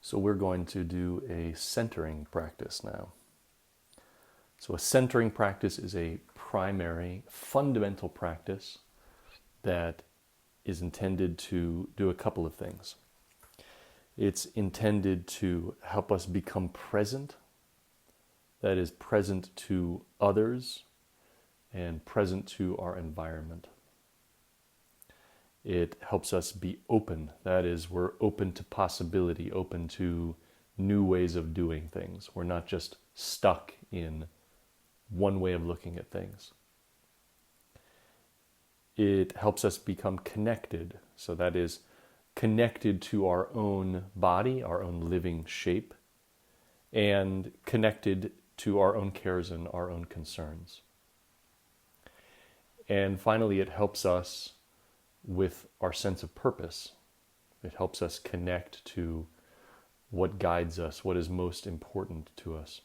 So we're going to do a centering practice now. So a centering practice is a primary, fundamental practice that is intended to do a couple of things. It's intended to help us become present, that is, present to others and present to our environment. It helps us be open, that is, we're open to possibility, open to new ways of doing things. We're not just stuck in one way of looking at things. It helps us become connected, so that is, connected to our own body, our own living shape, and connected to our own cares and our own concerns. And finally, it helps us with our sense of purpose. It helps us connect to what guides us, what is most important to us.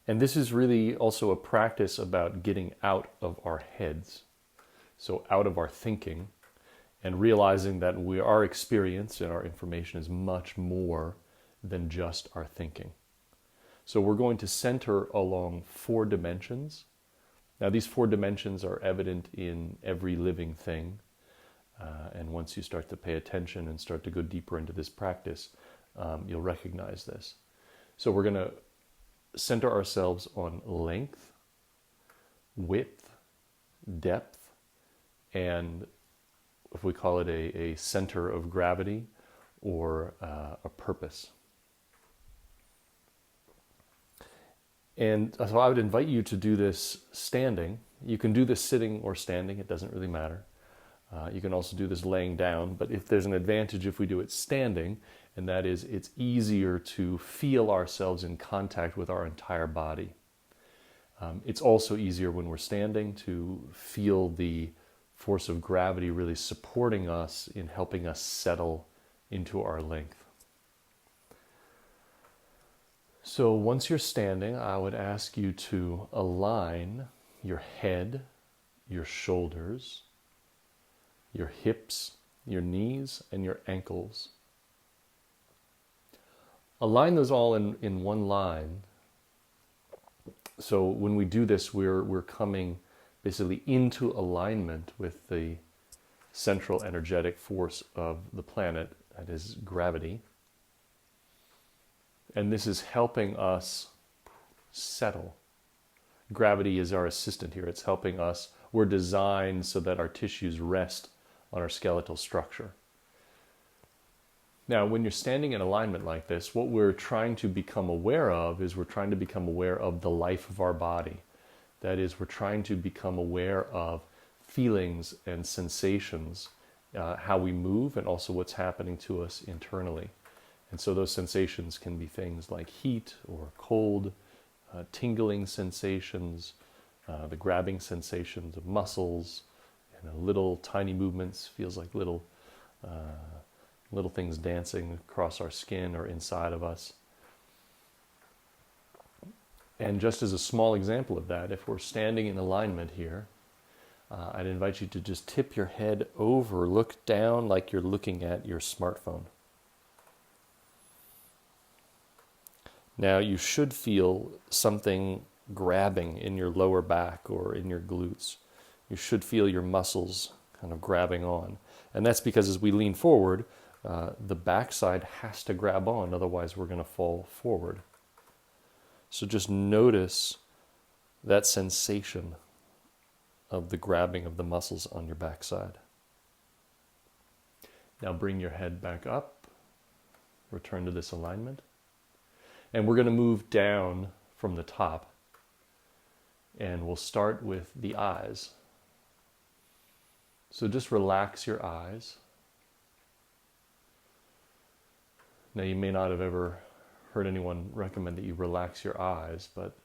And this is really also a practice about getting out of our heads, so out of our thinking, and realizing that our experience and our information is much more than just our thinking. So we're going to center along 4 dimensions. Now these 4 dimensions are evident in every living thing, and once you start to pay attention and start to go deeper into this practice, you'll recognize this. So we're going to center ourselves on length, width, depth, and if we call it a center of gravity or a purpose. And so I would invite you to do this standing. You can do this sitting or standing, it doesn't really matter. You can also do this laying down, but if there's an advantage if we do it standing, and that is it's easier to feel ourselves in contact with our entire body. It's also easier when we're standing to feel the force of gravity really supporting us in helping us settle into our length. So once you're standing, I would ask you to align your head, your shoulders, your hips, your knees, and your ankles. Align those all in one line. So when we do this, we're coming basically into alignment with the central energetic force of the planet, that is gravity. And this is helping us settle. Gravity is our assistant here. It's helping us. We're designed so that our tissues rest on our skeletal structure. Now, when you're standing in alignment like this, what we're trying to become aware of is we're trying to become aware of the life of our body. That is, we're trying to become aware of feelings and sensations, how we move, and also what's happening to us internally. And so those sensations can be things like heat or cold, tingling sensations, the grabbing sensations of muscles, little tiny movements, feels like little things dancing across our skin or inside of us. And just as a small example of that, if we're standing in alignment here, I'd invite you to just tip your head over, look down like you're looking at your smartphone. Now you should feel something grabbing in your lower back or in your glutes. You should feel your muscles kind of grabbing on. And that's because as we lean forward, the backside has to grab on, otherwise we're going to fall forward. So just notice that sensation of the grabbing of the muscles on your backside. Now bring your head back up, return to this alignment. And we're going to move down from the top. And we'll start with the eyes. So just relax your eyes. Now you may not have ever heard anyone recommend that you relax your eyes, but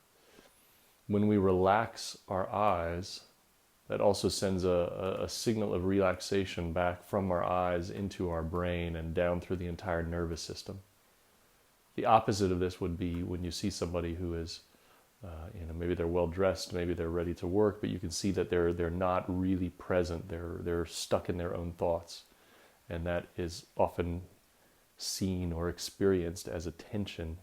when we relax our eyes, that also sends a signal of relaxation back from our eyes into our brain and down through the entire nervous system. The opposite of this would be when you see somebody who is, maybe they're well dressed, maybe they're ready to work, but you can see that they're not really present. They're stuck in their own thoughts, and that is often seen or experienced as a tension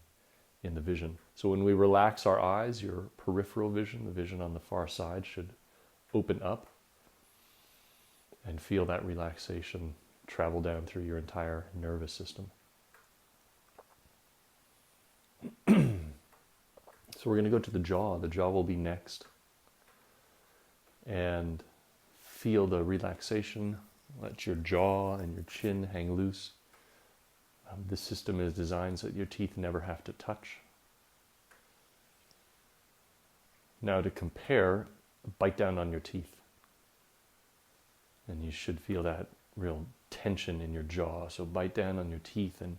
in the vision. So when we relax our eyes, your peripheral vision, the vision on the far side, should open up and feel that relaxation travel down through your entire nervous system. So we're going to go to the jaw. The jaw will be next. And feel the relaxation. Let your jaw and your chin hang loose. This system is designed so that your teeth never have to touch. Now to compare, bite down on your teeth. And you should feel that real tension in your jaw. So bite down on your teeth, and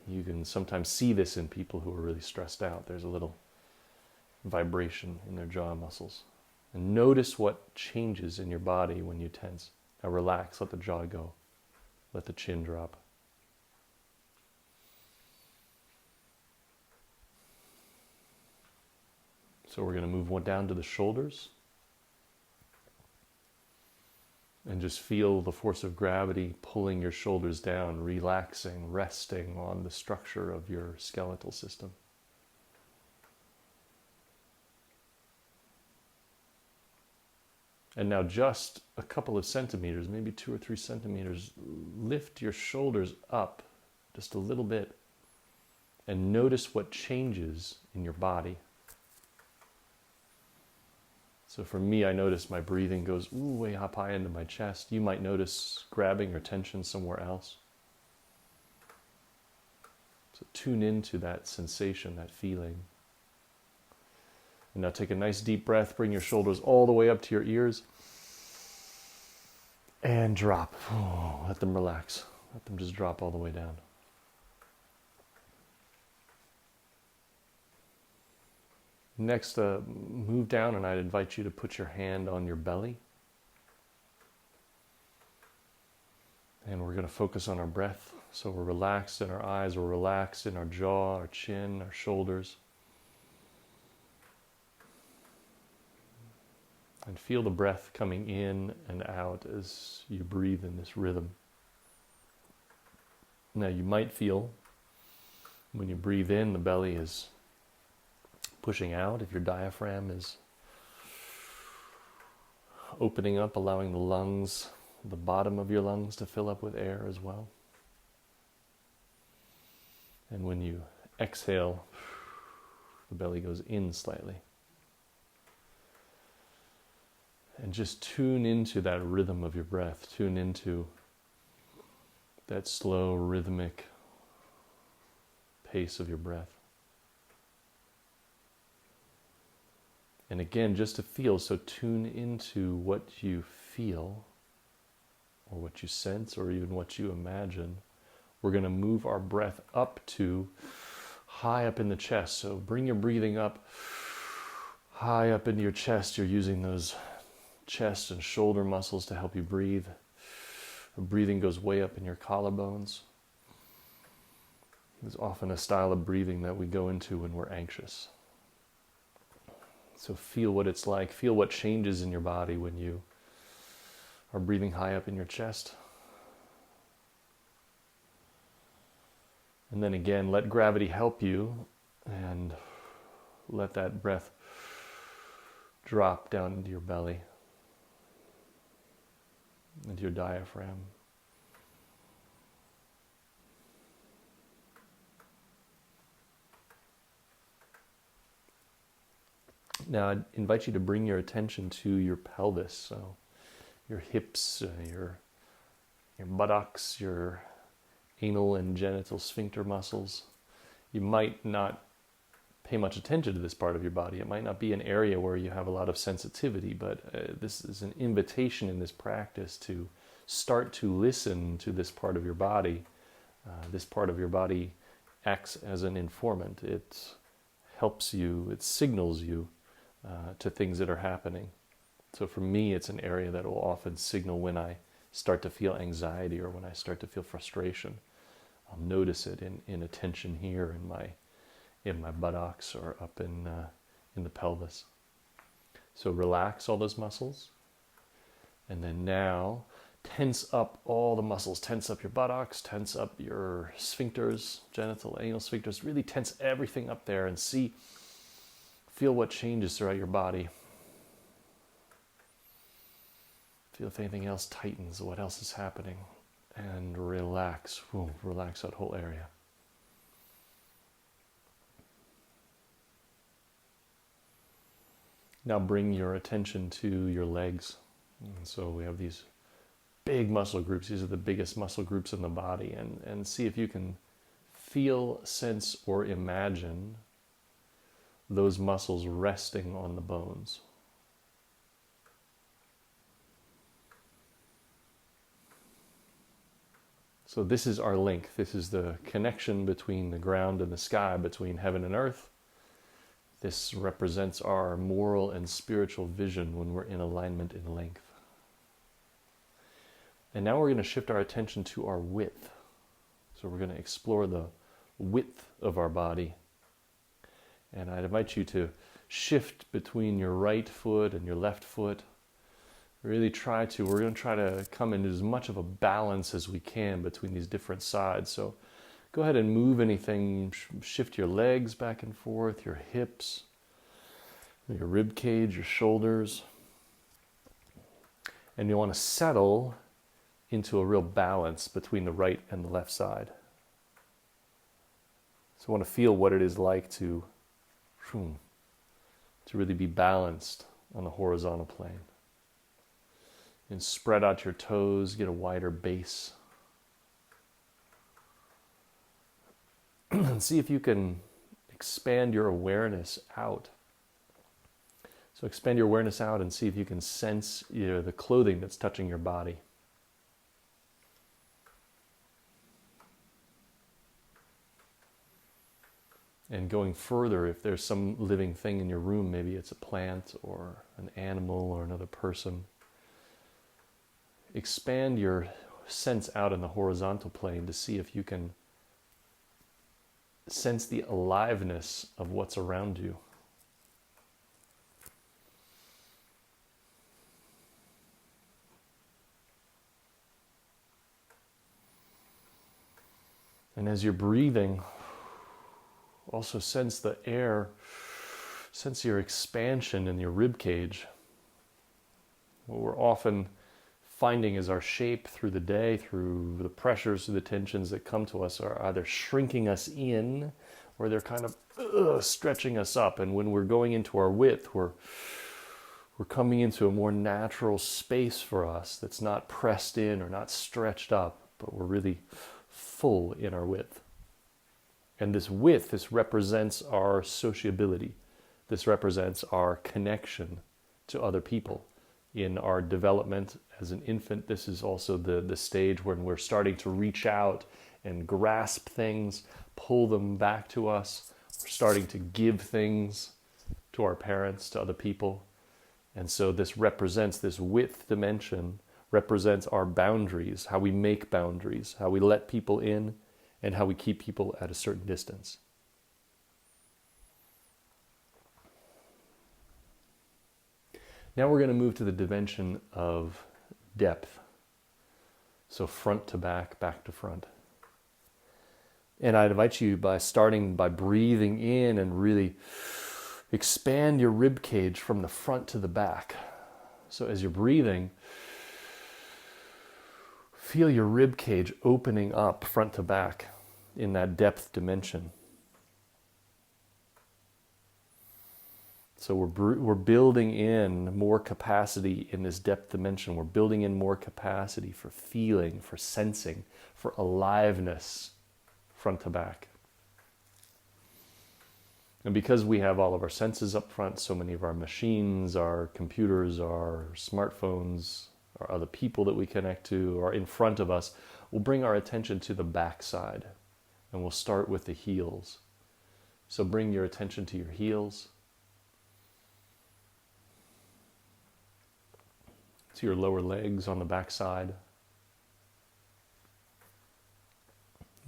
you can sometimes see this in people who are really stressed out. There's a little vibration in their jaw muscles. And notice what changes in your body when you tense. Now relax, let the jaw go. Let the chin drop. So we're going to move one down to the shoulders. And just feel the force of gravity pulling your shoulders down, relaxing, resting on the structure of your skeletal system. And now just a couple of centimeters, maybe 2 or 3 centimeters, lift your shoulders up just a little bit and notice what changes in your body. So for me, I notice my breathing goes way up high into my chest. You might notice grabbing or tension somewhere else. So tune into that sensation, that feeling. And now take a nice deep breath. Bring your shoulders all the way up to your ears. And drop. Let them relax. Let them just drop all the way down. Next, move down, and I'd invite you to put your hand on your belly. And we're going to focus on our breath. So we're relaxed in our eyes, we're relaxed in our jaw, our chin, our shoulders. And feel the breath coming in and out as you breathe in this rhythm. Now you might feel when you breathe in, the belly is pushing out. If your diaphragm is opening up, allowing the lungs, the bottom of your lungs to fill up with air as well. And when you exhale, the belly goes in slightly. And just tune into that rhythm of your breath. Tune into that slow, rhythmic pace of your breath. And again, just to feel, so tune into what you feel, or what you sense, or even what you imagine. We're going to move our breath up to high up in the chest. So bring your breathing up, high up into your chest. You're using those chest and shoulder muscles to help you breathe. The breathing goes way up in your collarbones. There's often a style of breathing that we go into when we're anxious. So feel what it's like. Feel what changes in your body when you are breathing high up in your chest. And then again, let gravity help you and let that breath drop down into your belly, into your diaphragm. Now I'd invite you to bring your attention to your pelvis, so your hips, your buttocks, your anal and genital sphincter muscles. You might not pay much attention to this part of your body. It might not be an area where you have a lot of sensitivity, but this is an invitation in this practice to start to listen to this part of your body. This part of your body acts as an informant. It helps you, it signals you to things that are happening. So for me, it's an area that will often signal when I start to feel anxiety or when I start to feel frustration. I'll notice it in a tension here in my buttocks or up in the pelvis. So relax all those muscles. And then now tense up all the muscles, tense up your buttocks, tense up your sphincters, genital, anal sphincters, really tense everything up there and feel what changes throughout your body. Feel if anything else tightens, what else is happening, and relax, relax that whole area. Now bring your attention to your legs. And so we have these big muscle groups. These are the biggest muscle groups in the body. And see if you can feel, sense, or imagine those muscles resting on the bones. So this is our link. This is the connection between the ground and the sky, between heaven and earth. This represents our moral and spiritual vision when we're in alignment in length. And now we're going to shift our attention to our width. So we're going to explore the width of our body. And I'd invite you to shift between your right foot and your left foot. We're going to try to come into as much of a balance as we can between these different sides. So go ahead and move anything, shift your legs back and forth, your hips, your rib cage, your shoulders. And you want to settle into a real balance between the right and the left side. So I want to feel what it is like to really be balanced on the horizontal plane. And spread out your toes, get a wider base. And see if you can expand your awareness out. So expand your awareness out and see if you can sense the clothing that's touching your body. And going further, if there's some living thing in your room, maybe it's a plant or an animal or another person, expand your sense out in the horizontal plane to see if you can sense the aliveness of what's around you. And as you're breathing, also sense the air, sense your expansion in your rib cage. What we're often finding is our shape through the day, through the pressures, through the tensions that come to us, are either shrinking us in or they're kind of stretching us up. And when we're going into our width, we're coming into a more natural space for us that's not pressed in or not stretched up, but we're really full in our width. And this width, this represents our sociability. This represents our connection to other people. In our development as an infant, this is also the stage when we're starting to reach out and grasp things, pull them back to us. We're starting to give things to our parents, to other people. And so this width dimension represents our boundaries, how we make boundaries, how we let people in, and how we keep people at a certain distance. Now we're going to move to the dimension of depth. So front to back, back to front. And I'd invite you by starting by breathing in and really expand your rib cage from the front to the back. So as you're breathing, feel your rib cage opening up front to back in that depth dimension. So we're building in more capacity in this depth dimension. We're building in more capacity for feeling, for sensing, for aliveness, front to back. And because we have all of our senses up front, so many of our machines, our computers, our smartphones, our other people that we connect to are in front of us, we'll bring our attention to the back side. And we'll start with the heels. So bring your attention to your heels, to your lower legs on the back side,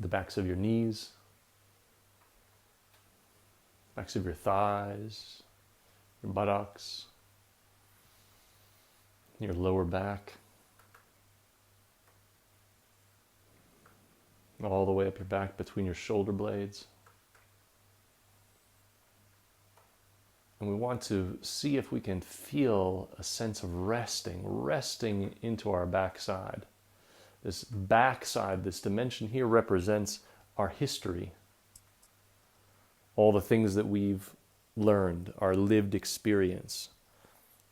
the backs of your knees, backs of your thighs, your buttocks, your lower back, all the way up your back between your shoulder blades. And we want to see if we can feel a sense of resting into our backside. This backside, this dimension here represents our history, all the things that we've learned, our lived experience,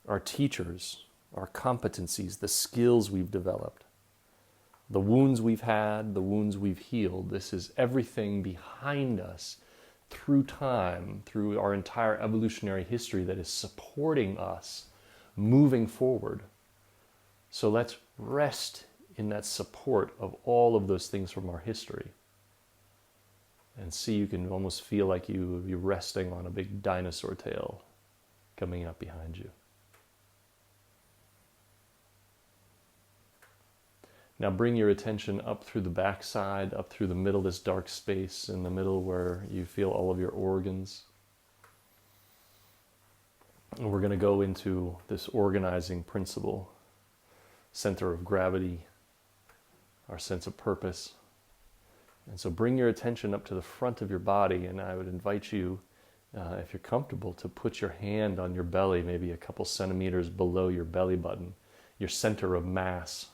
our teachers, our competencies, the skills we've developed, the wounds we've had, the wounds we've healed. This is everything behind us through time, through our entire evolutionary history that is supporting us moving forward. So let's rest in that support of all of those things from our history. And see, you can almost feel like you're resting on a big dinosaur tail coming up behind you. Now bring your attention up through the backside, up through the middle, this dark space in the middle where you feel all of your organs. And we're going to go into this organizing principle, center of gravity, our sense of purpose. And so bring your attention up to the front of your body, and I would invite you, if you're comfortable, to put your hand on your belly, maybe a couple centimeters below your belly button, your center of mass.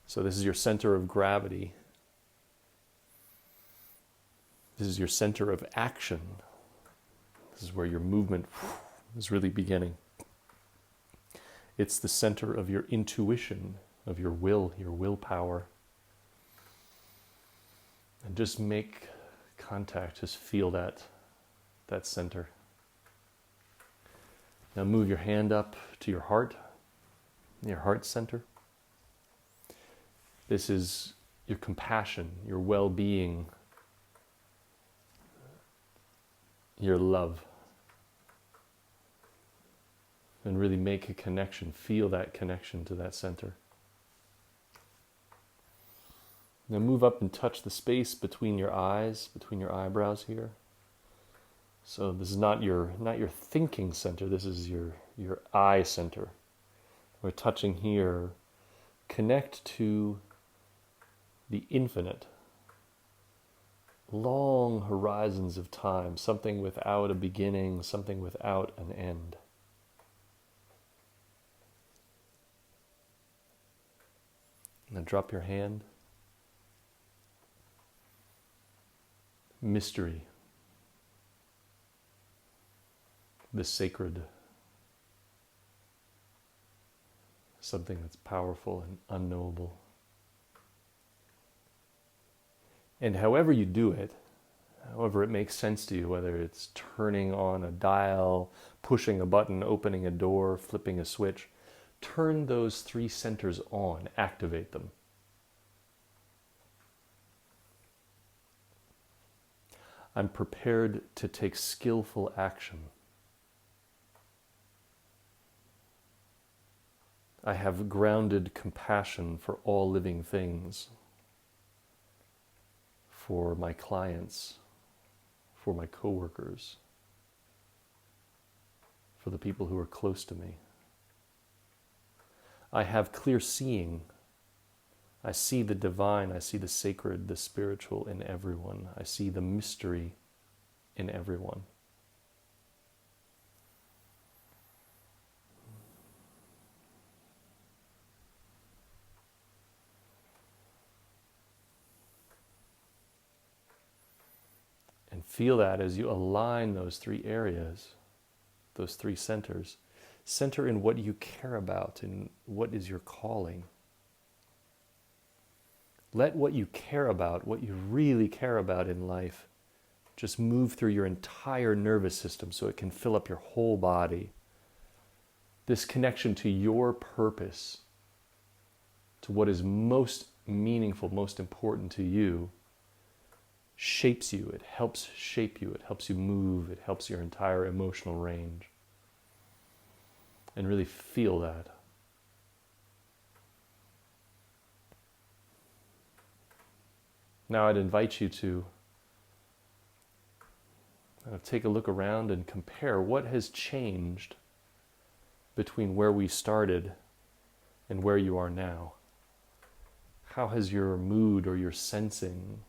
So this is your center of gravity. This is your center of action. This is where your movement is really beginning. It's the center of your intuition, of your will, your willpower. And just make contact, just feel that center. Now move your hand up to your heart center. This is your compassion, your well-being, your love. And really make a connection, feel that connection to that center. Now move up and touch the space between your eyes, between your eyebrows here. So this is not your thinking center, this is your eye center. We're touching here. Connect to the infinite. Long horizons of time, something without a beginning, something without an end. Now drop your hand. Mystery. The sacred. Something that's powerful and unknowable. And however you do it, however it makes sense to you, whether it's turning on a dial, pushing a button, opening a door, flipping a switch, turn those three centers on, activate them. I'm prepared to take skillful action. I have grounded compassion for all living things, for my clients, for my coworkers, for the people who are close to me. I have clear seeing. I see the divine, I see the sacred, the spiritual in everyone. I see the mystery in everyone. And feel that as you align those three areas, those three centers, center in what you care about and what is your calling. Let what you care about, what you really care about in life, just move through your entire nervous system so it can fill up your whole body. This connection to your purpose, to what is most meaningful, most important to you, shapes you. It helps shape you. It helps you move. It helps your entire emotional range. And really feel that. Now I'd invite you to take a look around and compare what has changed between where we started and where you are now. How has your mood or your sensing,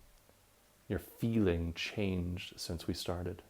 your feeling changed since we started?